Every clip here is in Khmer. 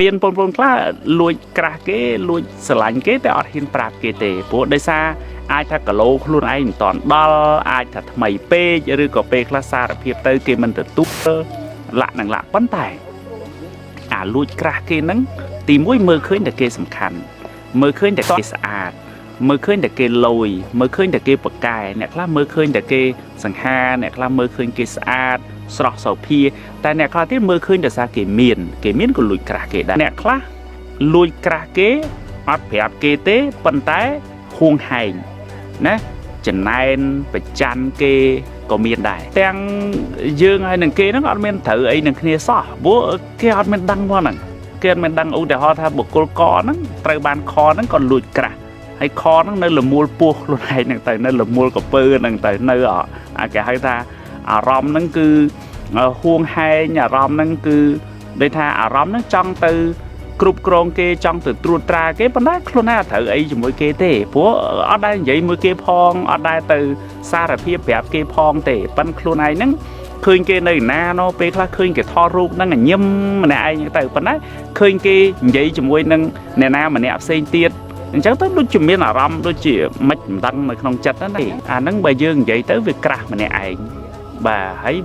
មានបងប្អូនខ្លះលួចក្រាស់គេលួចស្រឡាញ់គេតែអត់ហ៊ានប្រាប់គេទេព្រោះដោយសារអាចថាគីឡូខ្លួនឯងមិនតាន់ដល់អាចថាថ្មីពេកឬក៏ពេលខ្លះសារភាពទៅគេមិនទទួលលាក់នឹងលាក់ប៉ុន្តែអាលួចក្រាស់គេហ្នឹងទីមួយមើលឃើញតែគេសំខាន់មើលឃើញតែគេស្អាតមើលឃើញតែគេលយមើលឃើញតែគេប្រកែអ្នកខ្លះមើលឃើញតែគេសង្ហាអ្នកខ្លះមើលឃើញគេស្អាតស្រស់សោភាតែអ្នកខ្លះទៀតមើលឃើញដោយសារគេមានក៏លួចក្រាស់គេដែរអ្នកខ្លះលួចក្រាស់គេអត់ប្រាប់គេទេប៉ុន្តែហួងហែងណាចំណែនប្រច័នគេក៏មានដែរទាំងយើងហើយនឹងគេហ្នឹងអត់មានត្រូវអីនឹងគ្នាសោះព្រោះគេអត់មានដឹងមកហ្នឹងគេអត់មានដឹងឧទាហរណ៍ថាបុគ្គលកហ្នឹងត្រូវបានខហ្នឹងក៏លួចក្រាស់ហើយខហ្នឹងនៅលមូលពោះខ្លួនឯងហ្នឹងទៅនៅលមូលកពើហ្នឹងទៅនៅគេហៅថាអារម្មណ៍ហ្នឹងគឺហួងហែងអារម្មណ៍ហ្នឹងគឺដូចថាអារម្មណ៍ហ្នឹងចង់ទៅគ្រប់គ្រងគេចង់ទៅត្រួតត្រាគេប៉ុន្តែខ្លួនឯងអត់ត្រូវអីជាមួយគេទេព្រោះអត់ដែលនិយាយមួយគេផងអត់ដែលទៅសារភាពប្រាប់គេផងទេប៉ុន្តែខ្លួនឯងហ្នឹងឃើញគេនៅណាណោពេលខ្លះឃើញគេថតរូបហ្នឹងញឹមម្នាក់ឯងទៅប៉ុន្តែឃើញគេនិយាយជាមួយនឹងអ្នកណាម្នាក់ផ្សេងទៀតអញ្ចឹងទៅដូចជាមានអារម្មណ៍ដូចជាមិនដឹងនៅក្នុងចិត្តហ្នឹងអាហ្នឹងបើយើងនិយាយទៅវាក្រាស់ម្នាក់ឯងបាទហើយ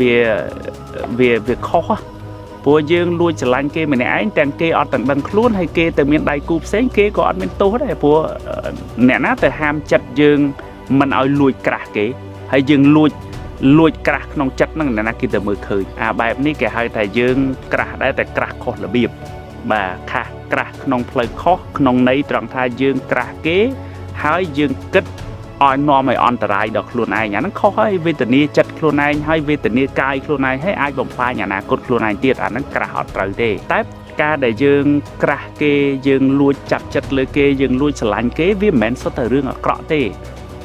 វាខុសព្រោះយើងលួចស្រឡាញ់គេម្នាក់ឯងទាំងគេអត់ទាំងដឹងខ្លួនហើយគេទៅមានដៃគូផ្សេងគេក៏អត់មានទោសដែរព្រោះអ្នកណាទៅហាមចិត្តយើងមិនឲ្យលួចក្រាស់គេហើយយើងលួចក្រាស់ក្នុងចិត្តហ្នឹងអ្នកណាគេទៅមើលឃើញបែបនេះគេហៅថាយើងក្រាស់ដែរតែក្រាស់ខុសរបៀបបាទក្រាស់ក្នុងផ្លូវខុសក្នុងន័យត្រង់ថាយើងក្រាស់គេហើយយើងគិតឲ្យនាំឲ្យអន្តរាយដល់ខ្លួនឯងអាហ្នឹងខុសហើយវេទនាចិត្តខ្លួនឯងហើយវេទនាកាយខ្លួនឯងហើយអាចបំផ្លាញអនាគតខ្លួនឯងទៀតអាហ្នឹងក្រាស់អត់ត្រូវទេតែការដែលយើងក្រាស់គេយើងលួចចាប់ចិត្តលើគេយើងលួចស្រឡាញ់គេវាមិនមែនសុទ្ធតែរឿងអាក្រក់ទេ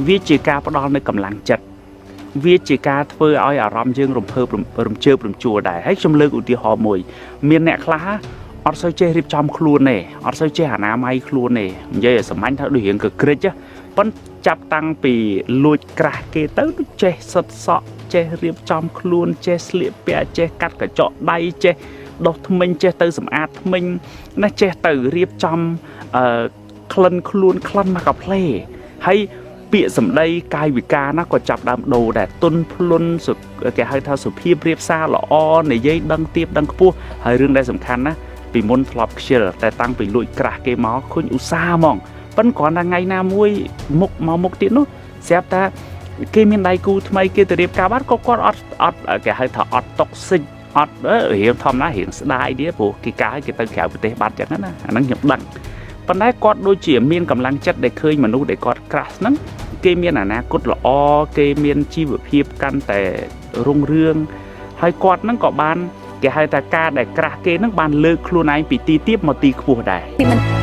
វាជាការផ្ដល់នូវកម្លាំងចិត្តវាជាការធ្វើឲ្យអារម្មណ៍យើងរំភើបរំជើបរំជួលដែរហើយខ្ញុំលើកឧទាហរណ៍មួយមានអ្នកខ្លះអត់សូវចេះរៀបចំខ្លួនទេអត់សូវចេះអនាម័យខ្លួនទេនិយាយឲ្យសាមញ្ញថាដូចរឿងកក្រិចប៉ុន្តែចាប់តាំងពីលួចក្រាស់គេទៅចេះសិតសក់ចេះរៀបចំខ្លួនចេះស្លៀកពាក់ចេះកាត់កញ្ចក់ដៃចេះដុសធ្មេញចេះទៅសម្អាតធ្មេញណាចេះទៅរៀបចំក្លិនខ្លួនក្លិនមកកាផ្លេហើយពាក្យសម្ដីកាយវិការណាក៏ចាប់ដើមដូរដែរទុនភ្លុនគេហៅថាសុភាពរៀបសារល្អនិយាយដឹងទៀបដឹងខ្ពស់ហើយរឿងដែលសំខាន់ណាពីមុនធ្លាប់ខ្ជិលតែតាំងពីលួចក្រាស់គេមកឃើញឧស្សាហ៍ហ្មងប៉ុន្តែគ្រាន់តែថ្ងៃណាមួយមុខទៀតនោះស្រាប់តែគេមានដៃគូថ្មីគេទៅរៀបការបាត់ក៏គាត់អត់គេហៅថាអត់តុកសិចអត់រៀងធម្មតារៀងស្ដាយទៀតព្រោះគេការឲ្យគេទៅក្រៅប្រទេសបាត់ចឹងណាអាហ្នឹងខ្ញុំដឹងប៉ុន្តែគាត់ដូចជាមានកម្លាំងចិត្តដែលឃើញមនុស្សដែលគាត់ក្រាស់ហ្នឹងគេមានអនាគតល្អគេមានជីវភាពកាន់តែរុងរឿងហើយគាត់ហ្នឹងក៏បានគេហៅថាការដែលក្រាស់គេហ្នឹងបានលើកខ្លួនឯងពីទីទាបមកទីខ្ពស់ដែរ